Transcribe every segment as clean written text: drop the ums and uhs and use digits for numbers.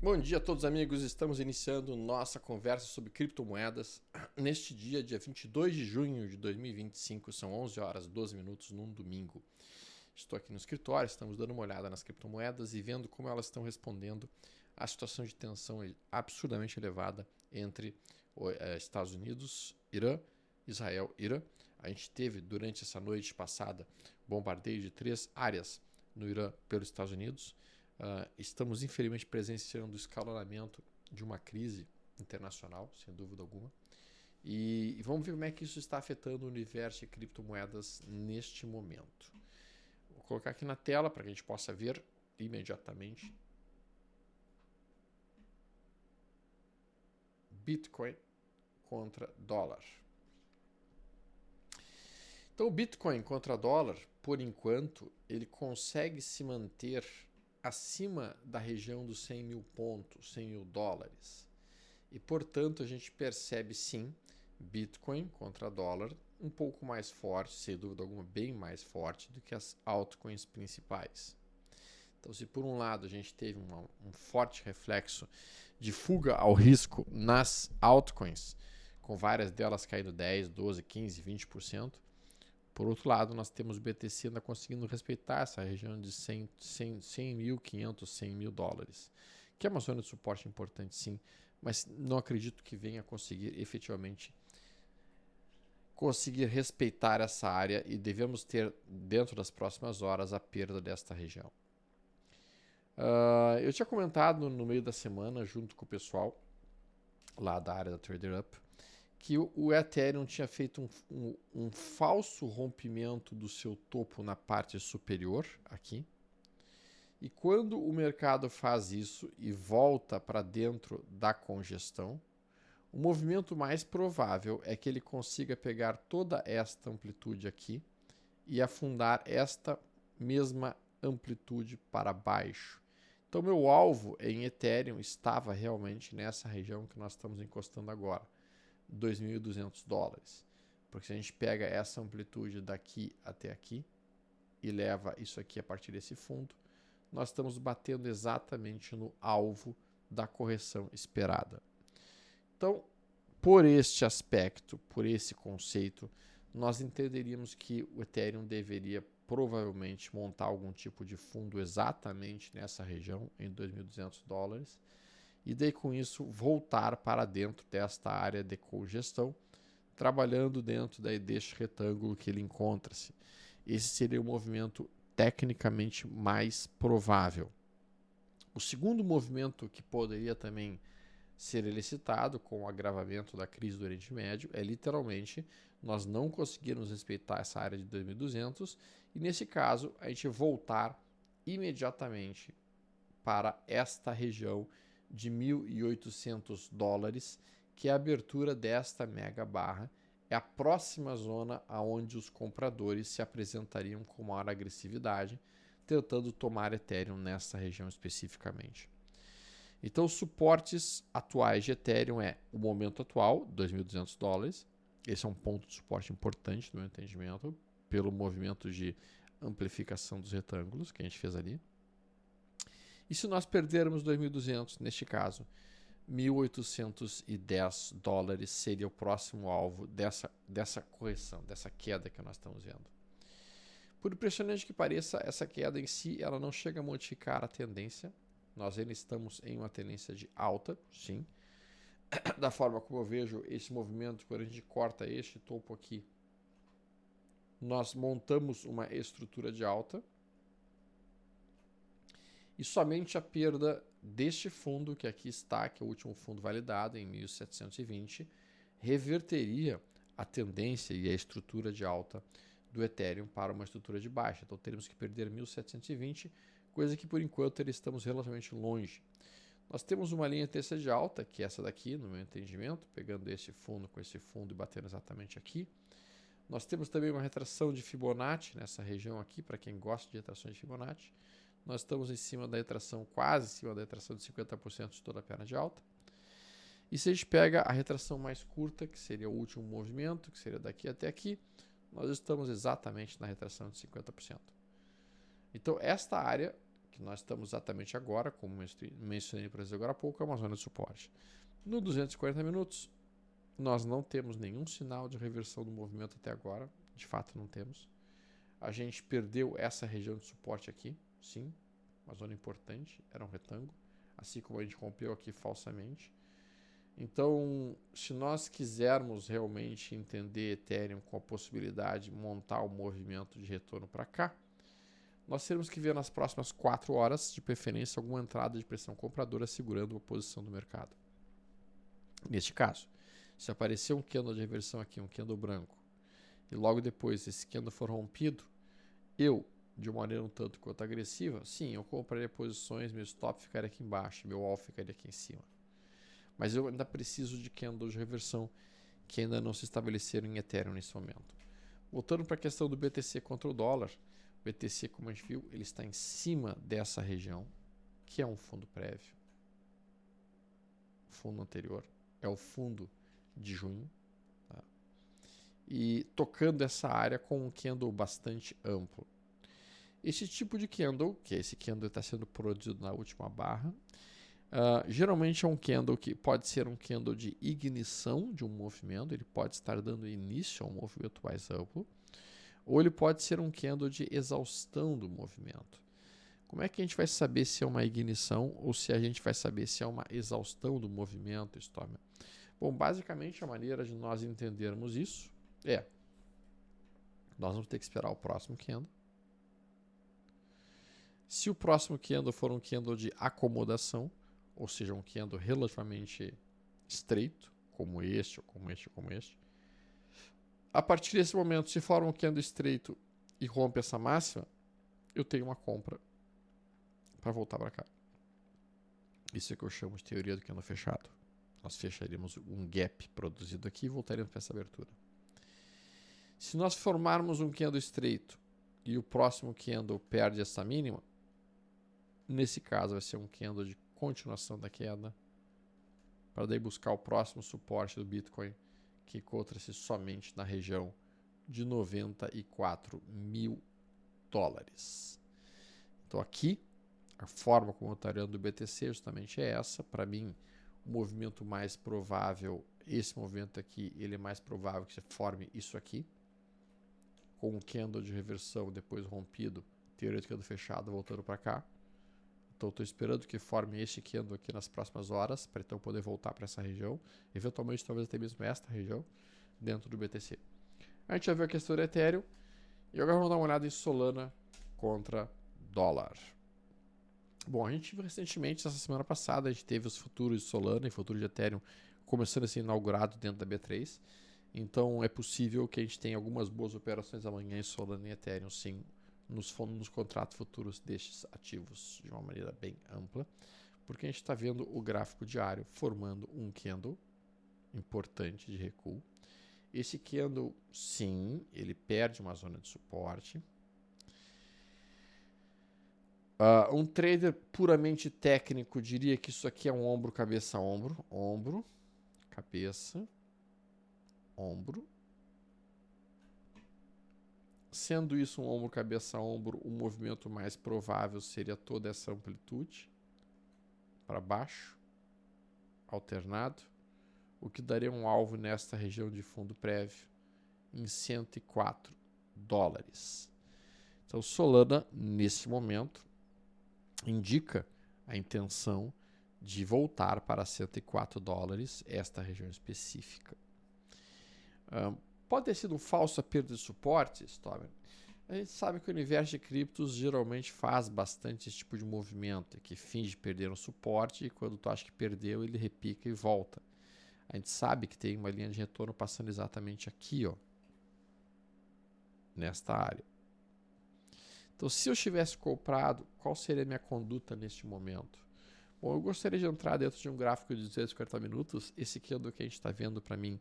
Bom dia a todos, amigos. Estamos iniciando nossa conversa sobre criptomoedas neste dia 22 de junho de 2025. São 11 horas 12 minutos num domingo. Estou aqui no escritório, estamos dando uma olhada nas criptomoedas e vendo como elas estão respondendo à situação de tensão absurdamente elevada entre Estados Unidos, Irã, Israel e Irã. A gente teve durante essa noite passada bombardeio de 3 áreas no Irã pelos Estados Unidos. Estamos infelizmente presenciando o escalonamento de uma crise internacional, sem dúvida alguma. E vamos ver como é que isso está afetando o universo de criptomoedas neste momento. Vou colocar aqui na tela para que a gente possa ver imediatamente. Bitcoin contra dólar. Então o Bitcoin contra dólar, por enquanto, ele consegue se manter acima da região dos 100 mil pontos, 100 mil dólares. E, portanto, a gente percebe, sim, Bitcoin contra dólar um pouco mais forte, sem dúvida alguma, bem mais forte do que as altcoins principais. Então, se por um lado a gente teve um forte reflexo de fuga ao risco nas altcoins, com várias delas caindo 10, 12, 15, 20%, por outro lado, nós temos o BTC ainda conseguindo respeitar essa região de 100 mil, 500, 100 mil dólares, que é uma zona de suporte importante, sim, mas não acredito que venha conseguir efetivamente respeitar essa área e devemos ter, dentro das próximas horas, a perda desta região. Eu tinha comentado no meio da semana, junto com o pessoal lá da área da TraderUp, que o Ethereum tinha feito um falso rompimento do seu topo na parte superior, aqui. E quando o mercado faz isso e volta para dentro da congestão, o movimento mais provável é que ele consiga pegar toda esta amplitude aqui e afundar esta mesma amplitude para baixo. Então, meu alvo em Ethereum estava realmente nessa região que nós estamos encostando agora. 2.200 dólares. Porque se a gente pega essa amplitude daqui até aqui e leva isso aqui a partir desse fundo, nós estamos batendo exatamente no alvo da correção esperada. Então, por este aspecto, por esse conceito, nós entenderíamos que o Ethereum deveria provavelmente montar algum tipo de fundo exatamente nessa região, em 2.200 dólares, e daí com isso voltar para dentro desta área de congestão, trabalhando dentro deste retângulo que ele encontra-se. Esse seria o movimento tecnicamente mais provável. O segundo movimento que poderia também ser elicitado com o agravamento da crise do Oriente Médio é literalmente nós não conseguirmos respeitar essa área de 2.200 e nesse caso a gente voltar imediatamente para esta região de 1.800 dólares, que é a abertura desta mega barra, é a próxima zona aonde os compradores se apresentariam com maior agressividade, tentando tomar Ethereum nessa região especificamente. Então, os suportes atuais de Ethereum é o momento atual, 2.200 dólares. Esse é um ponto de suporte importante no meu entendimento, pelo movimento de amplificação dos retângulos que a gente fez ali. E se nós perdermos 2.200, neste caso, 1.810 dólares seria o próximo alvo dessa correção, dessa queda que nós estamos vendo. Por impressionante que pareça, essa queda em si ela não chega a modificar a tendência. Nós ainda estamos em uma tendência de alta, sim. Da forma como eu vejo esse movimento, quando a gente corta este topo aqui, nós montamos uma estrutura de alta. E somente a perda deste fundo, que aqui está, que é o último fundo validado em 1.720, reverteria a tendência e a estrutura de alta do Ethereum para uma estrutura de baixa. Então teremos que perder 1.720, coisa que por enquanto estamos relativamente longe. Nós temos uma linha terça de alta, que é essa daqui, no meu entendimento, pegando esse fundo com esse fundo e batendo exatamente aqui. Nós temos também uma retração de Fibonacci nessa região aqui, para quem gosta de retrações de Fibonacci. Nós estamos em cima da retração, quase em cima da retração de 50% de toda a perna de alta. E se a gente pega a retração mais curta, que seria o último movimento, que seria daqui até aqui, nós estamos exatamente na retração de 50%. Então, esta área que nós estamos exatamente agora, como mencionei para vocês agora há pouco, é uma zona de suporte. No 240 minutos, nós não temos nenhum sinal de reversão do movimento até agora, de fato não temos. A gente perdeu essa região de suporte aqui, sim, uma zona importante, era um retângulo, assim como a gente rompeu aqui falsamente. Então, se nós quisermos realmente entender Ethereum com a possibilidade de montar o movimento de retorno para cá, nós teremos que ver nas próximas 4 horas, de preferência, alguma entrada de pressão compradora segurando a posição do mercado. Neste caso, se aparecer um candle de reversão aqui, um candle branco, e logo depois esse candle for rompido, eu, de uma maneira um tanto quanto agressiva, sim, eu compraria posições, meu stop ficaria aqui embaixo, meu all ficaria aqui em cima. Mas eu ainda preciso de candles de reversão que ainda não se estabeleceram em Ethereum nesse momento. Voltando para a questão do BTC contra o dólar, o BTC, como a gente viu, ele está em cima dessa região, que é um fundo prévio. O fundo anterior é o fundo de junho. Tá? E tocando essa área com um candle bastante amplo. Esse tipo de candle, que é esse candle está sendo produzido na última barra, geralmente é um candle que pode ser um candle de ignição de um movimento, ele pode estar dando início a um movimento mais amplo, ou ele pode ser um candle de exaustão do movimento. Como é que a gente vai saber se é uma ignição ou se a gente vai saber se é uma exaustão do movimento, Stormer? Bom, basicamente a maneira de nós entendermos isso é, nós vamos ter que esperar o próximo candle. Se o próximo candle for um candle de acomodação, ou seja, um candle relativamente estreito, como este, ou como este, ou como este, a partir desse momento, se for um candle estreito e rompe essa máxima, eu tenho uma compra para voltar para cá. Isso é que eu chamo de teoria do candle fechado. Nós fecharíamos um gap produzido aqui e voltaríamos para essa abertura. Se nós formarmos um candle estreito e o próximo candle perde essa mínima, nesse caso vai ser um candle de continuação da queda, para daí buscar o próximo suporte do Bitcoin, que encontra-se somente na região de 94 mil dólares. Então aqui, a forma como eu estou olhando do BTC justamente é essa. Para mim, o movimento mais provável, esse movimento aqui, ele é mais provável que você forme isso aqui, com um candle de reversão depois rompido, teoria do candle fechado, voltando para cá. Então estou esperando que forme este candle aqui nas próximas horas, para então poder voltar para essa região, eventualmente talvez até mesmo esta região, dentro do BTC. A gente já viu a questão do Ethereum, e agora vamos dar uma olhada em Solana contra dólar. Bom, a gente viu recentemente, essa semana passada, a gente teve os futuros de Solana e futuros de Ethereum começando a ser inaugurado dentro da B3. Então é possível que a gente tenha algumas boas operações amanhã em Solana e Ethereum, sim, nos contratos futuros destes ativos de uma maneira bem ampla, porque a gente está vendo o gráfico diário formando um candle importante de recuo. Esse candle, sim, ele perde uma zona de suporte. Um trader puramente técnico diria que isso aqui é um ombro, cabeça, ombro, ombro, cabeça, ombro. Sendo isso um ombro, cabeça, ombro, o movimento mais provável seria toda essa amplitude para baixo, alternado, o que daria um alvo nesta região de fundo prévio em 104 dólares. Então, Solana, nesse momento, indica a intenção de voltar para 104 dólares, esta região específica. Pode ter sido um falso perda de suporte, Stormer. A gente sabe que o universo de criptos geralmente faz bastante esse tipo de movimento, que finge perder um suporte e quando tu acha que perdeu, ele repica e volta. A gente sabe que tem uma linha de retorno passando exatamente aqui, ó, nesta área. Então, se eu tivesse comprado, qual seria a minha conduta neste momento? Bom, eu gostaria de entrar dentro de um gráfico de 240 minutos. Esse candle que a gente está vendo, para mim,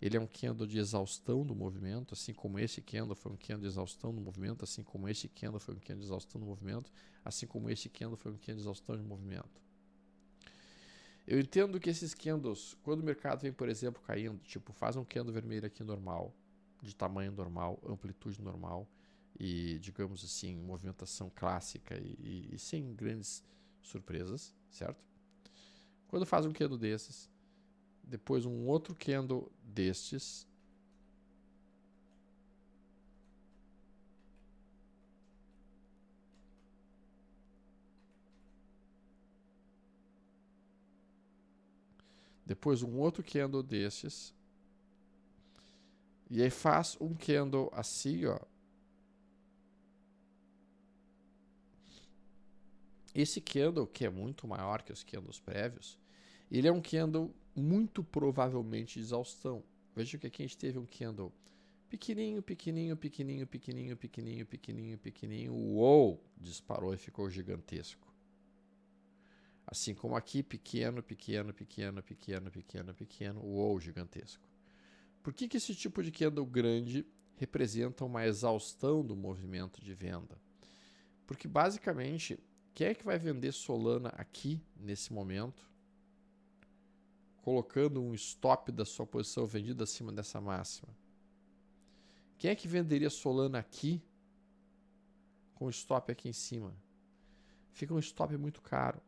ele é um candle de exaustão do movimento, assim como esse candle foi um candle de exaustão do movimento, assim como este candle foi um candle de exaustão do movimento, assim como este candle foi um candle de exaustão de movimento. Eu entendo que esses candles, quando o mercado vem, por exemplo, caindo, tipo, faz um candle vermelho aqui normal, de tamanho normal, amplitude normal, e, digamos assim, movimentação clássica e sem grandes surpresas, certo? Quando faz um candle desses, depois um outro candle destes, depois um outro candle destes, e aí faz um candle assim, ó. Esse candle, que é muito maior que os candles prévios, ele é um candle muito provavelmente de exaustão. Veja que aqui a gente teve um candle pequenininho, pequenininho, pequenininho, pequenininho, pequenininho, pequenininho, pequenininho. Uou! Disparou e ficou gigantesco. Assim como aqui, pequeno, pequeno, pequeno, pequeno, pequeno, pequeno. Uou, gigantesco. Por que esse tipo de candle grande representa uma exaustão do movimento de venda? Porque basicamente, quem é que vai vender Solana aqui, nesse momento, colocando um stop da sua posição vendida acima dessa máxima? Quem é que venderia Solana aqui, com o stop aqui em cima? Fica um stop muito caro.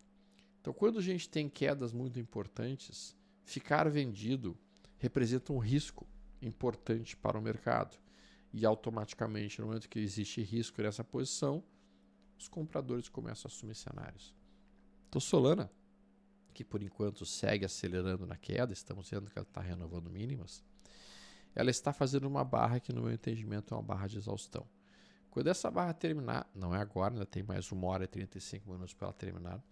Então, quando a gente tem quedas muito importantes, ficar vendido representa um risco importante para o mercado. E automaticamente, no momento que existe risco nessa posição, os compradores começam a assumir cenários. Então, Solana, que por enquanto segue acelerando na queda, estamos vendo que ela está renovando mínimas, ela está fazendo uma barra que, no meu entendimento, é uma barra de exaustão. Quando essa barra terminar, não é agora, ainda tem mais 1 hora e 35 minutos para ela terminar,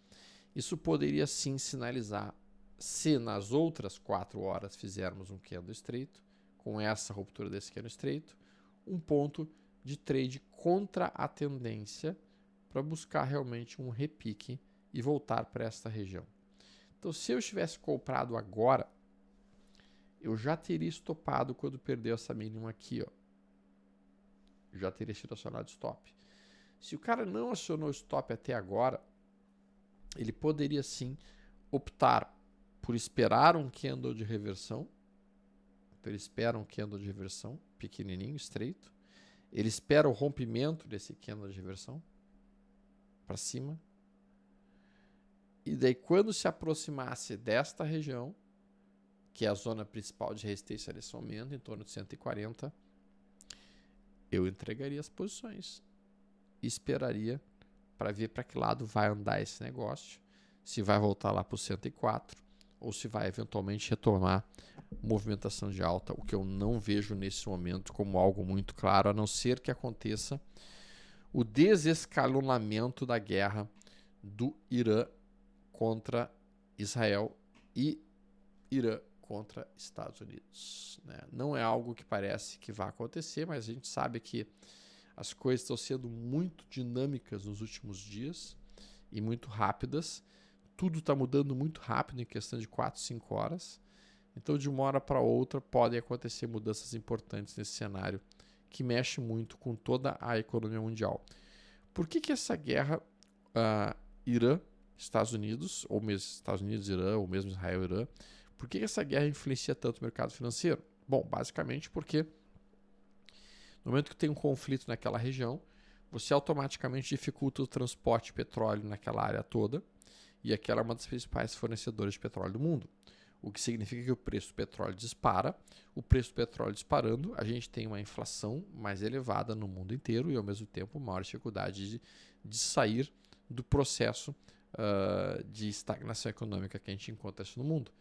isso poderia sim sinalizar, se nas outras 4 horas fizermos um candle estreito, com essa ruptura desse candle estreito, um ponto de trade contra a tendência para buscar realmente um repique e voltar para esta região. Então, se eu tivesse comprado agora, eu já teria estopado quando perdeu essa mínima aqui, ó. Eu já teria sido acionado stop. Se o cara não acionou stop até agora, ele poderia sim optar por esperar um candle de reversão. Então, ele espera um candle de reversão pequenininho, estreito. Ele espera o rompimento desse candle de reversão para cima. E daí, quando se aproximasse desta região, que é a zona principal de resistência nesse momento, em torno de 140, eu entregaria as posições e esperaria para ver para que lado vai andar esse negócio, se vai voltar lá para o 104 ou se vai eventualmente retornar movimentação de alta, o que eu não vejo nesse momento como algo muito claro, a não ser que aconteça o desescalonamento da guerra do Irã contra Israel e Irã contra Estados Unidos. Né? Não é algo que parece que vai acontecer, mas a gente sabe que as coisas estão sendo muito dinâmicas nos últimos dias e muito rápidas. Tudo está mudando muito rápido em questão de 4, 5 horas. Então, de uma hora para outra, podem acontecer mudanças importantes nesse cenário que mexe muito com toda a economia mundial. Por que essa guerra Irã, Estados Unidos, ou mesmo Estados Unidos, Irã, ou mesmo Israel, Irã, por que essa guerra influencia tanto o mercado financeiro? Bom, basicamente porque no momento que tem um conflito naquela região, você automaticamente dificulta o transporte de petróleo naquela área toda, e aquela é uma das principais fornecedoras de petróleo do mundo. O que significa que o preço do petróleo dispara. O preço do petróleo disparando, a gente tem uma inflação mais elevada no mundo inteiro e, ao mesmo tempo, maior dificuldade de sair do processo de estagnação econômica que a gente encontra no mundo.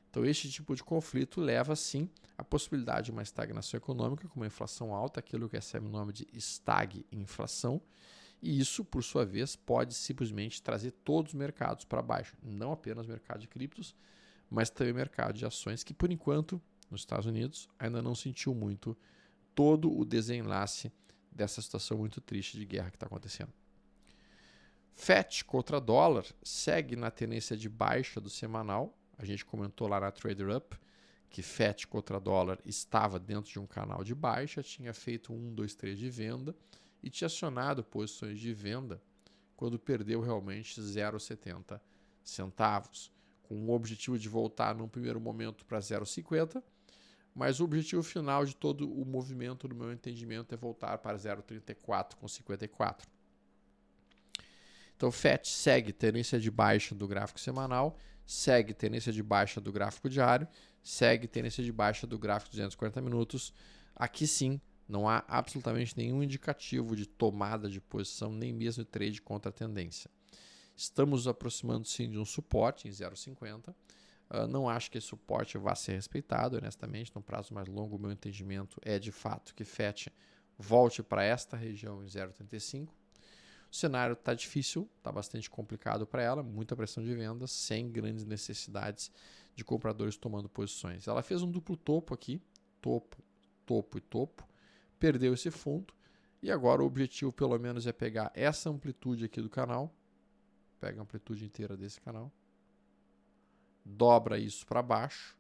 Então, este tipo de conflito leva, sim, à possibilidade de uma estagnação econômica, com uma inflação alta, aquilo que recebe o nome de estagflação, e isso, por sua vez, pode simplesmente trazer todos os mercados para baixo, não apenas o mercado de criptos, mas também o mercado de ações, que, por enquanto, nos Estados Unidos, ainda não sentiu muito todo o desenlace dessa situação muito triste de guerra que está acontecendo. FET contra dólar segue na tendência de baixa do semanal. A gente comentou lá na TraderUp que FET contra dólar estava dentro de um canal de baixa, tinha feito 1, 2, 3 de venda e tinha acionado posições de venda quando perdeu realmente 0,70 centavos, com o objetivo de voltar num primeiro momento para 0,50, mas o objetivo final de todo o movimento, no meu entendimento, é voltar para 0,34,54. Então, FET segue tendência de baixa do gráfico semanal, segue tendência de baixa do gráfico diário, segue tendência de baixa do gráfico de 240 minutos. Aqui sim, não há absolutamente nenhum indicativo de tomada de posição, nem mesmo de trade contra a tendência. Estamos nos aproximando sim de um suporte em 0,50. Não acho que esse suporte vá ser respeitado, honestamente. No prazo mais longo, o meu entendimento é de fato que FET volte para esta região em 0,35. O cenário está difícil, está bastante complicado para ela, muita pressão de vendas, sem grandes necessidades de compradores tomando posições. Ela fez um duplo topo aqui, topo, topo e topo, perdeu esse fundo e agora o objetivo pelo menos é pegar essa amplitude aqui do canal, pega a amplitude inteira desse canal, dobra isso para baixo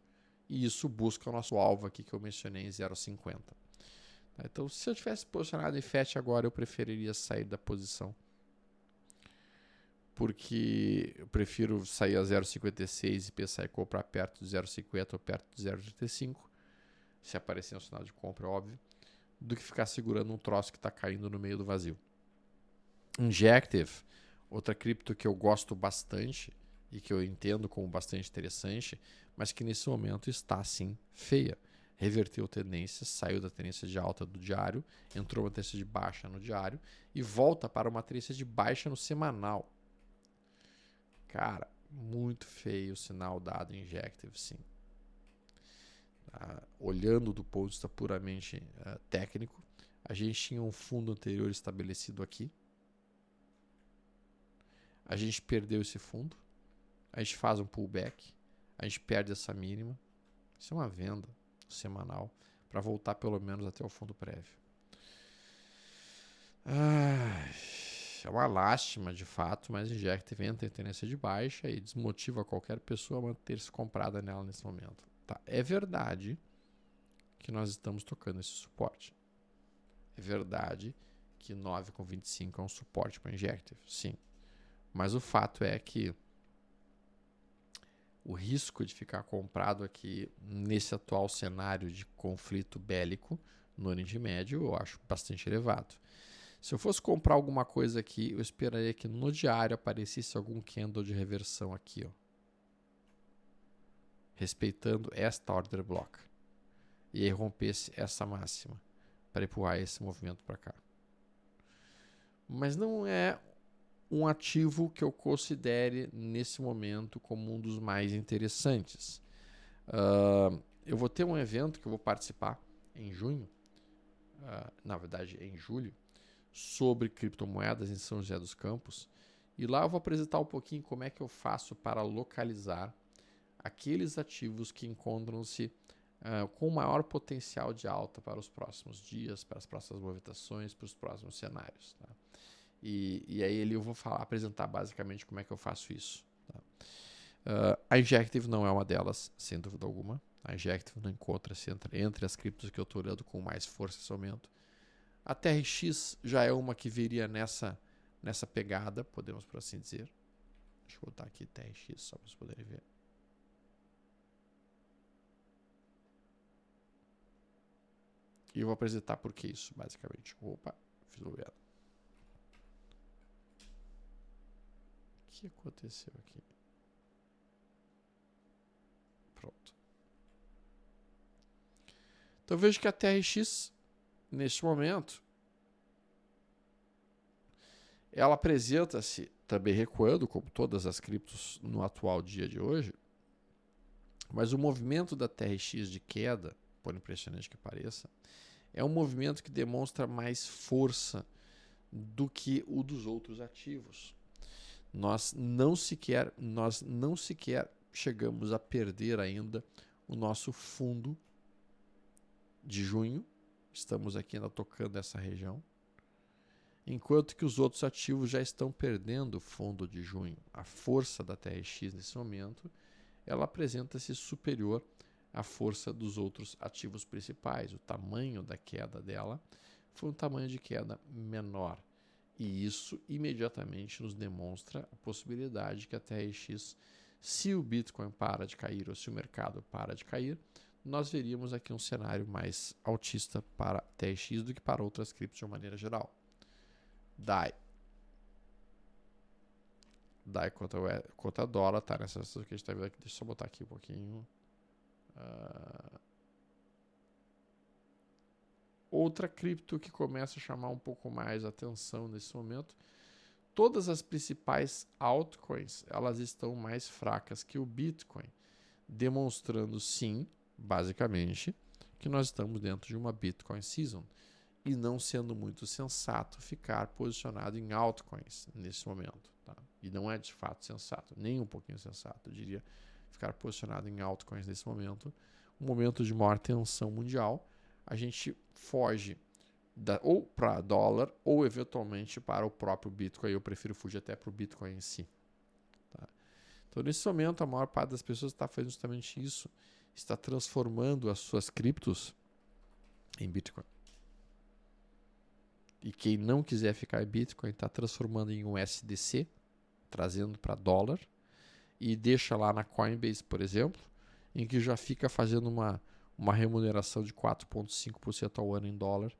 e isso busca o nosso alvo aqui que eu mencionei em 0,50. Então, se eu tivesse posicionado em FET agora, eu preferiria sair da posição. Porque eu prefiro sair a 0,56 e pensar em comprar perto de 0,50 ou perto de 0,35, se aparecer um sinal de compra, óbvio, do que ficar segurando um troço que está caindo no meio do vazio. Injective, outra cripto que eu gosto bastante e que eu entendo como bastante interessante, mas que nesse momento está, sim, feia. Reverteu tendência, saiu da tendência de alta do diário, entrou uma tendência de baixa no diário e volta para uma tendência de baixa no semanal. Cara, muito feio o sinal dado em Injective, sim. Olhando do ponto de vista puramente técnico, a gente tinha um fundo anterior estabelecido aqui. A gente perdeu esse fundo. A gente faz um pullback. A gente perde essa mínima. Isso é uma venda semanal para voltar pelo menos até o fundo prévio. É uma lástima de fato, mas Injective entra em tendência de baixa e desmotiva qualquer pessoa a manter-se comprada nela nesse momento. Tá? É verdade que nós estamos tocando esse suporte. É verdade que 9,25 é um suporte para Injective, sim. Mas o fato é que o risco de ficar comprado aqui nesse atual cenário de conflito bélico no Oriente Médio eu acho bastante elevado. Se eu fosse comprar alguma coisa aqui, eu esperaria que no diário aparecesse algum candle de reversão aqui, ó, respeitando esta order block, e aí rompesse essa máxima para empurrar esse movimento para cá. Mas não é um ativo que eu considere nesse momento como um dos mais interessantes. Eu vou ter um evento que eu vou participar em junho, na verdade em julho, sobre criptomoedas em São José dos Campos, e lá eu vou apresentar um pouquinho como é que eu faço para localizar aqueles ativos que encontram-se com maior potencial de alta para os próximos dias, para as próximas movimentações, para os próximos cenários. Tá? E aí eu vou apresentar basicamente como é que eu faço isso. Tá? A Injective não é uma delas, sem dúvida alguma. A Injective não encontra-se entre as criptos que eu estou olhando com mais força nesse momento. A TRX já é uma que viria nessa pegada, podemos por assim dizer. Deixa eu botar aqui TRX só para vocês poderem ver. E eu vou apresentar por que isso, basicamente. Opa, fiz o erro. O que aconteceu aqui? Pronto. Então eu vejo que a TRX, neste momento, ela apresenta-se também recuando, como todas as criptos no atual dia de hoje, mas o movimento da TRX de queda, por impressionante que pareça, é um movimento que demonstra mais força do que o dos outros ativos. Nós não sequer chegamos a perder ainda o nosso fundo de junho. Estamos aqui ainda tocando essa região. Enquanto que os outros ativos já estão perdendo o fundo de junho. A força da TRX nesse momento, ela apresenta-se superior à força dos outros ativos principais. O tamanho da queda dela foi um tamanho de queda menor. E isso imediatamente nos demonstra a possibilidade que a TRX, se o Bitcoin para de cair ou se o mercado para de cair, nós veríamos aqui um cenário mais altista para TRX do que para outras criptos de uma maneira geral. DAI contra dólar, tá? Nessa situação que a gente está vendo aqui, deixa eu só botar aqui um pouquinho. Outra cripto que começa a chamar um pouco mais atenção nesse momento, todas as principais altcoins, elas estão mais fracas que o Bitcoin, demonstrando sim, basicamente, que nós estamos dentro de uma Bitcoin season e não sendo muito sensato ficar posicionado em altcoins nesse momento, tá? E não é de fato sensato, nem um pouquinho sensato, eu diria, ficar posicionado em altcoins nesse momento, um momento de maior tensão mundial. A gente foge ou para dólar ou eventualmente para o próprio Bitcoin. Eu prefiro fugir até para o Bitcoin em si. Tá? Então, nesse momento, a maior parte das pessoas está fazendo justamente isso. Está transformando as suas criptos em Bitcoin. E quem não quiser ficar em Bitcoin está transformando em USDC, trazendo para dólar, e deixa lá na Coinbase, por exemplo, em que já fica fazendo uma remuneração de 4,5% ao ano em dólar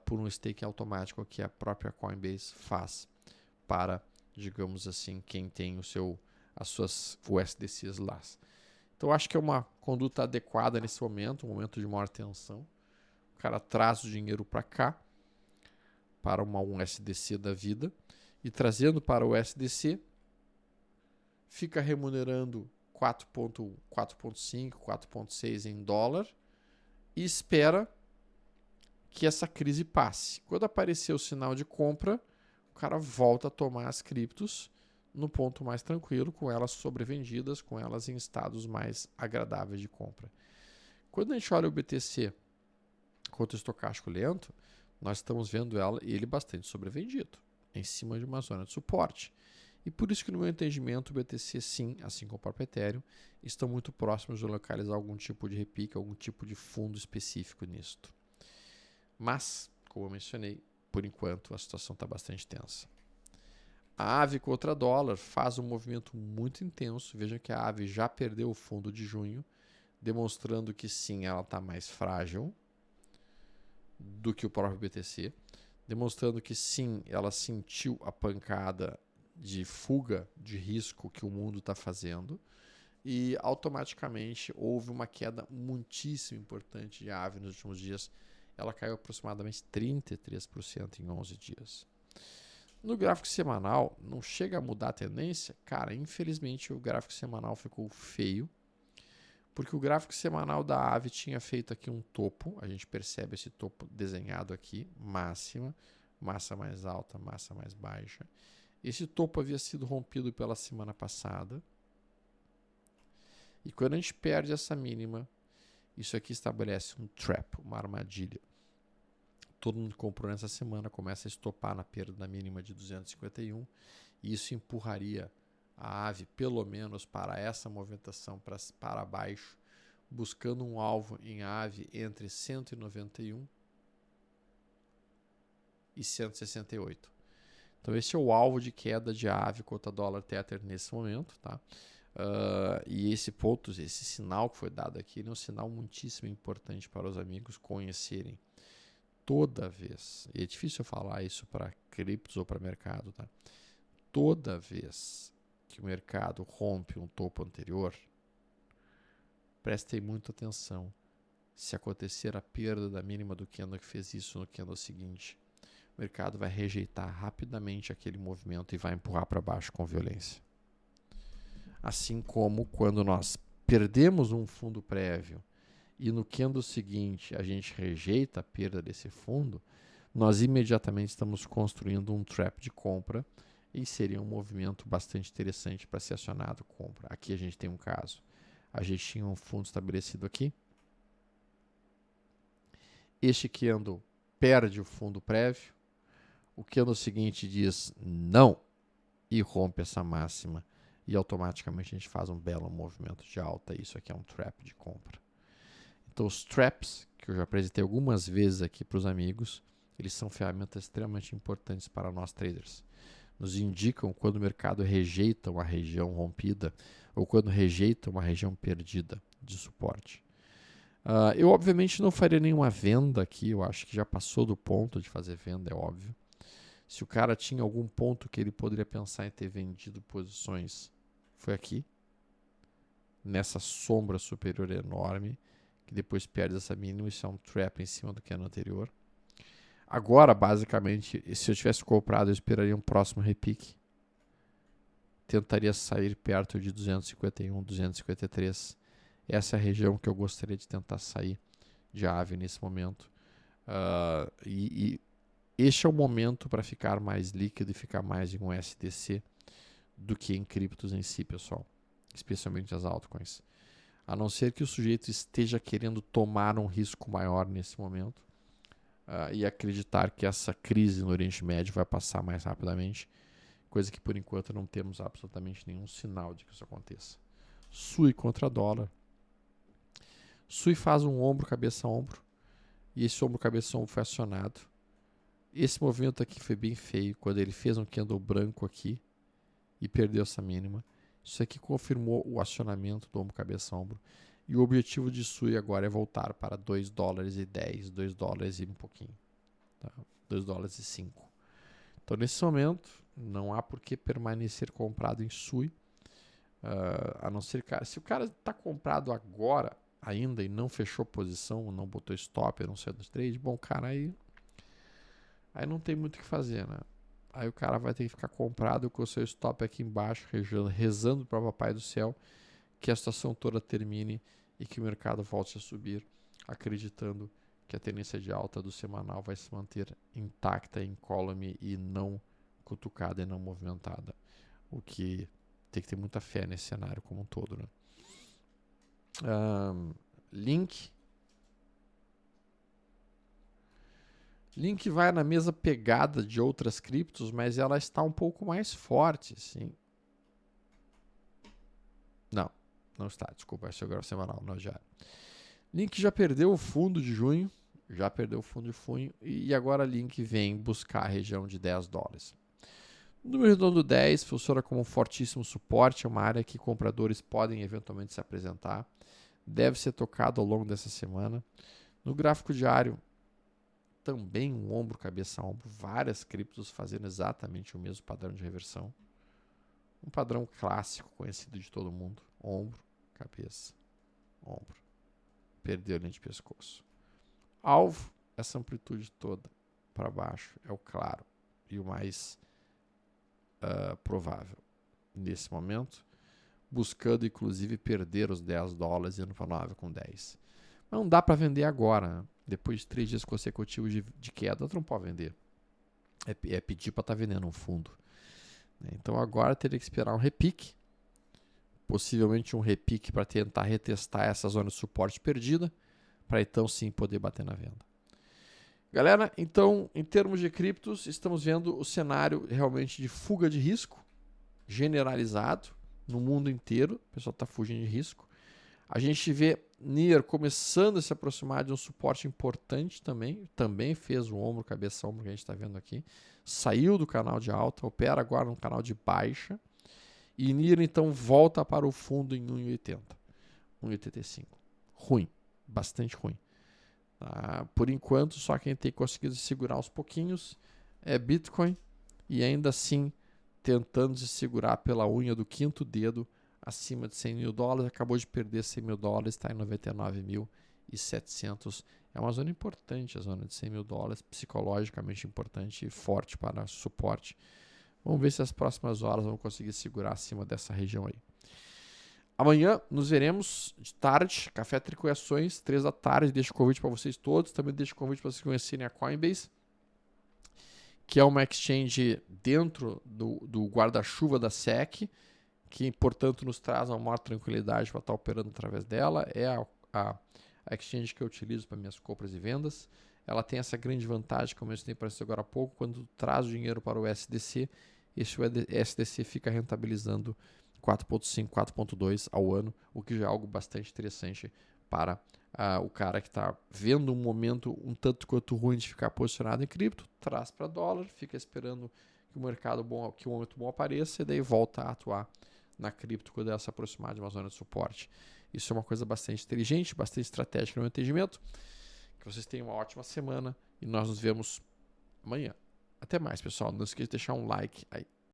por um stake automático que a própria Coinbase faz para, digamos assim, quem tem as suas USDCs lá. Então, acho que é uma conduta adequada nesse momento, um momento de maior tensão. O cara traz o dinheiro para cá, para uma USDC da vida, e trazendo para o USDC, fica remunerando 4,5, 4,6 em dólar e espera que essa crise passe. Quando aparecer o sinal de compra, o cara volta a tomar as criptos no ponto mais tranquilo, com elas sobrevendidas, com elas em estados mais agradáveis de compra. Quando a gente olha o BTC contra o estocástico lento, nós estamos vendo ele bastante sobrevendido, em cima de uma zona de suporte. E por isso que, no meu entendimento, o BTC, sim, assim como o próprio Ethereum, estão muito próximos de localizar algum tipo de repique, algum tipo de fundo específico nisto. Mas, como eu mencionei, por enquanto a situação está bastante tensa. A AVE contra dólar faz um movimento muito intenso. Vejam que a AVE já perdeu o fundo de junho, demonstrando que sim, ela está mais frágil do que o próprio BTC, demonstrando que sim, ela sentiu a pancada de fuga de risco que o mundo está fazendo e automaticamente houve uma queda muitíssimo importante de AVE nos últimos dias. Ela caiu aproximadamente 33% em 11 dias. No gráfico semanal, não chega a mudar a tendência? Cara, infelizmente o gráfico semanal ficou feio, porque o gráfico semanal da AVE tinha feito aqui um topo, a gente percebe esse topo desenhado aqui, máxima, massa mais alta, massa mais baixa. Esse topo havia sido rompido pela semana passada. E quando a gente perde essa mínima, isso aqui estabelece um trap, uma armadilha. Todo mundo comprou nessa semana, começa a estopar na perda da mínima de 251, e isso empurraria a AVE pelo menos para essa movimentação para baixo, buscando um alvo em AVE entre 191 e 168. Então esse é o alvo de queda de AVE contra dólar Tether nesse momento, tá? E esse ponto, esse sinal que foi dado aqui, é um sinal muitíssimo importante para os amigos conhecerem. Toda vez, e é difícil eu falar isso para criptos ou para mercado, tá? Toda vez que o mercado rompe um topo anterior, prestem muita atenção. Se acontecer a perda da mínima do candle que fez isso no candle seguinte, o mercado vai rejeitar rapidamente aquele movimento e vai empurrar para baixo com violência. Assim como quando nós perdemos um fundo prévio e no candle seguinte a gente rejeita a perda desse fundo, nós imediatamente estamos construindo um trap de compra e seria um movimento bastante interessante para ser acionado compra. Aqui a gente tem um caso. A gente tinha um fundo estabelecido aqui. Este candle perde o fundo prévio. O candle seguinte diz não e rompe essa máxima. E automaticamente a gente faz um belo movimento de alta. Isso aqui é um trap de compra. Então os traps, que eu já apresentei algumas vezes aqui para os amigos, eles são ferramentas extremamente importantes para nós traders. Nos indicam quando o mercado rejeita uma região rompida ou quando rejeita uma região perdida de suporte. Eu obviamente não faria nenhuma venda aqui, eu acho que já passou do ponto de fazer venda, é óbvio. Se o cara tinha algum ponto que ele poderia pensar em ter vendido posições, foi aqui, nessa sombra superior enorme, que depois perde essa mínima, isso é um trap em cima do que é no anterior. Agora, basicamente, se eu tivesse comprado, eu esperaria um próximo repique. Tentaria sair perto de 251, 253. Essa é a região que eu gostaria de tentar sair de AVE nesse momento. E este é o momento para ficar mais líquido e ficar mais em um SDC do que em criptos em si, pessoal. Especialmente as altcoins. A não ser que o sujeito esteja querendo tomar um risco maior nesse momento e acreditar que essa crise no Oriente Médio vai passar mais rapidamente, coisa que por enquanto não temos absolutamente nenhum sinal de que isso aconteça. SUI contra dólar. SUI faz um ombro, cabeça, ombro, e esse ombro, cabeça, ombro foi acionado. Esse movimento aqui foi bem feio, quando ele fez um candle branco aqui e perdeu essa mínima. Isso aqui confirmou o acionamento do ombro, cabeça, ombro. E o objetivo de SUI agora é voltar para 2 dólares e 10, 2 dólares e um pouquinho. Tá? 2 dólares e 5. Então, nesse momento, não há por que permanecer comprado em SUI. A não ser, cara, se o cara está comprado agora ainda e não fechou posição, não botou stop, não saiu do trade, bom, cara, aí não tem muito o que fazer, né? Aí o cara vai ter que ficar comprado com o seu stop aqui embaixo, rezando para o Papai do Céu que a situação toda termine e que o mercado volte a subir, acreditando que a tendência de alta do semanal vai se manter intacta, incólume e não cutucada e não movimentada. O que tem que ter muita fé nesse cenário como um todo, né? Link vai na mesma pegada de outras criptos, mas ela está um pouco mais forte, sim. Não está, desculpa, esse é o gráfico semanal, não já. Link já perdeu o fundo de junho, e agora Link vem buscar a região de 10 dólares. O número redondo 10 funciona como um fortíssimo suporte, é uma área que compradores podem eventualmente se apresentar. Deve ser tocado ao longo dessa semana. No gráfico diário, também um ombro, cabeça, ombro, várias criptos fazendo exatamente o mesmo padrão de reversão. Um padrão clássico, conhecido de todo mundo. Ombro, cabeça, ombro. Perdeu a linha de pescoço. Alvo, essa amplitude toda para baixo, é o claro e o mais provável nesse momento. Buscando, inclusive, perder os 10 dólares e indo para 9 com 10. Mas não dá para vender agora, né? Depois de 3 dias consecutivos de queda, tu não pode vender. É pedir para estar vendendo um fundo. Então agora teria que esperar um repique. Possivelmente um repique para tentar retestar essa zona de suporte perdida. Para então sim poder bater na venda. Galera, então em termos de criptos, estamos vendo o cenário realmente de fuga de risco generalizado no mundo inteiro. O pessoal está fugindo de risco. A gente vê NIR começando a se aproximar de um suporte importante também. Também fez o ombro, cabeça, ombro que a gente está vendo aqui. Saiu do canal de alta, opera agora no canal de baixa. E NIR então volta para o fundo em 1,80. 1,85. Ruim. Bastante ruim. Por enquanto, só quem tem conseguido segurar aos pouquinhos é Bitcoin. E ainda assim, tentando se segurar pela unha do quinto dedo acima de 100 mil dólares. Acabou de perder 100 mil dólares, está em 99.700. É uma zona importante, a zona de 100 mil dólares, psicologicamente importante e forte para suporte. Vamos ver se as próximas horas vão conseguir segurar acima dessa região aí. Amanhã nos veremos de tarde, Café Tricô e Ações, 3 da tarde. Deixo o convite para vocês todos. Também deixo o convite para vocês conhecerem a Coinbase, que é uma exchange dentro do guarda-chuva da SEC, que, portanto, nos traz uma maior tranquilidade para estar operando através dela. É a exchange que eu utilizo para minhas compras e vendas. Ela tem essa grande vantagem, como eu mencionei para vocês agora há pouco, quando traz o dinheiro para o SDC, esse SDC fica rentabilizando 4,5, 4,2 ao ano, o que já é algo bastante interessante para o cara que está vendo um momento um tanto quanto ruim de ficar posicionado em cripto, traz para dólar, fica esperando que o mercado bom, que o momento bom apareça e daí volta a atuar na cripto quando ela se aproximar de uma zona de suporte. Isso é uma coisa bastante inteligente, bastante estratégica no meu entendimento. Que vocês tenham uma ótima semana e nós nos vemos amanhã. Até mais, pessoal. Não esqueça de deixar um like aí.